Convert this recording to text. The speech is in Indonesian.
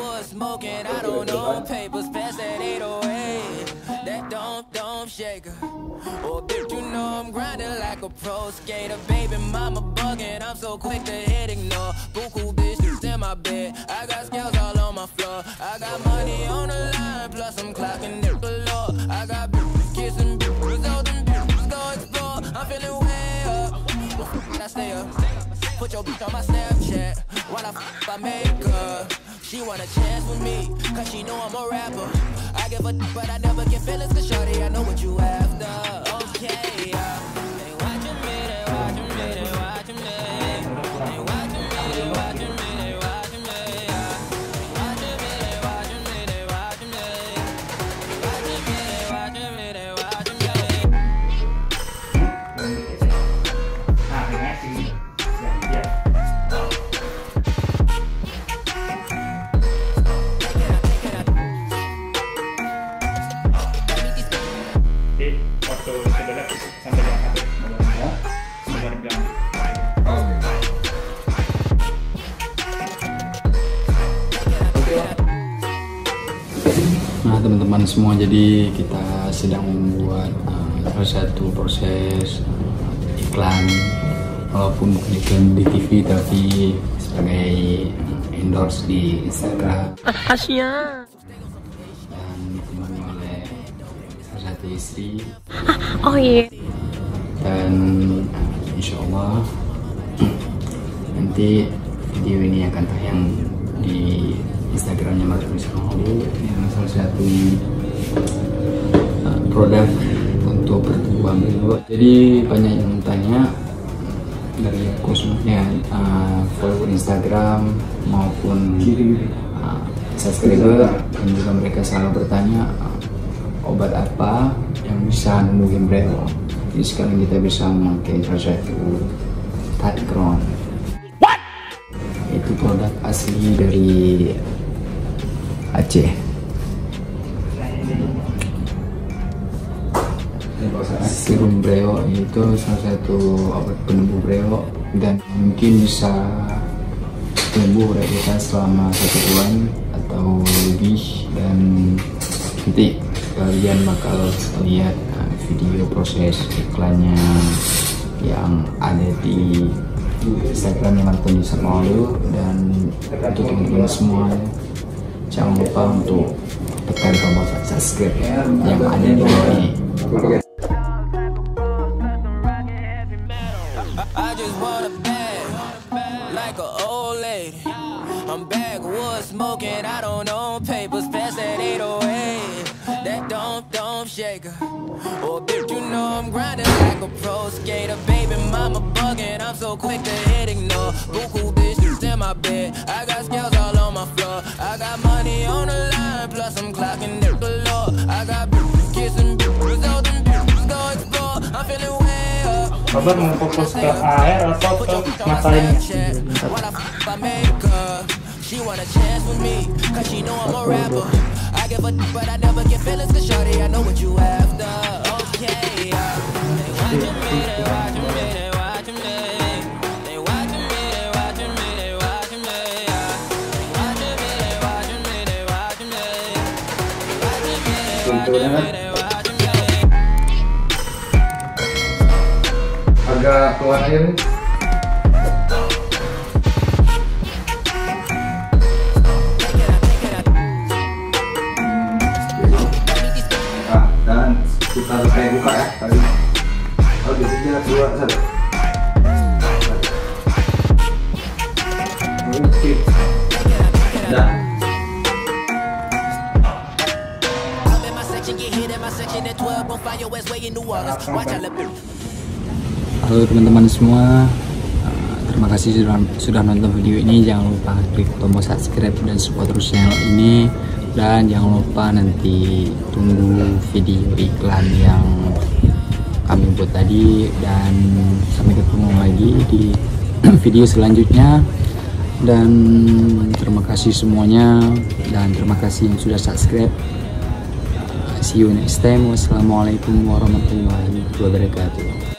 Backwoods smoking, I don't know papers, pass that 808. That don't shake her. Oh, bitch, you know I'm grinding like a pro skater. Baby mama bugging, I'm so quick to hit ignore. Buku bitches in my bed, I got scales all on my floor. I got money on the line, plus I'm clocking it galore. I got bitches kissing bitches, all them bitches go explore. I'm feeling way up, I stay up. Put your bitch on my Snapchat while I make her. She want a chance with me, cause she know I'm a rapper. I give a but I never get feelings, cause shorty, I know what you after. Okay, they watching me, they watching me, they watching me. They watching me, they watching me, they watching me. They watching me, they watching me, they watching me. They watching me, they watching me, they watching me. Waktu saudara sampai diangkat saudara bilang nah teman-teman semua, jadi kita sedang membuat salah satu proses iklan, walaupun bukan iklan di TV tapi sebagai endorse di Instagram. Asyik. Dan ditemani oleh salah satu istri. Oh iya. Dan insya Allah nanti video ini akan tayang di Instagramnya Martin Holu, yang salah satu produk untuk pertumbuhan beliau. Jadi banyak yang tanya dari khususnya follower Instagram maupun subscriber, dan juga mereka selalu bertanya obat apa yang bisa numbuhin beliau. Jadi sekarang kita bisa memakai salah satu Tadcron. Itu produk asli dari Aceh. Serum breo itu salah satu obat penumbuh breo, dan mungkin bisa tumbuh breo kita selama 1 bulan atau lebih. Dan nanti kalian bakal lihat video proses iklannya yang ada di Instagramnya Martin Holu. Dan untuk teman-teman semua, jangan lupa untuk tekan tombol subscribe yang ada di bawah ini. I just want a bag, like an old lady. I'm backwoods smoking, I don't own papers, pass that 808. That don't shake her. Oh, bitch, you know I'm grinding like a pro skater. Baby mama bugging, I'm so quick to hit ignore. Buku bitches in my bed, I got scales all on my floor. I got money on the line, plus I'm clocking it galore. I got bitches kissing bitches, all them bitches go explore. I'm feeling way up. Bapak mau fokus ke air atau ke masalahnya? She want a chance with me, cause she know I'm a rapper. I give a but I never get feelings, cause shorty, I know what you after. Okay, they watching me, they watching me, they watching me. They watching me, they watching me, they watching me. They watching me, they watching me, they watching me. They watching me, they watching me, they watching me. Agak keluar air. Dan kita harus kayak buka ya tadi. Oh, biasanya 2 saja. Mungkin. Dah. Halo teman-teman semua, terima kasih sudah nonton video ini. Jangan lupa klik tombol subscribe dan support terus channel ini. Dan jangan lupa nanti tunggu video iklan yang kami buat tadi. Dan sampai ketemu lagi di video selanjutnya. Dan terima kasih semuanya, dan terima kasih yang sudah subscribe. See you next time. Wassalamualaikum warahmatullahi wabarakatuh.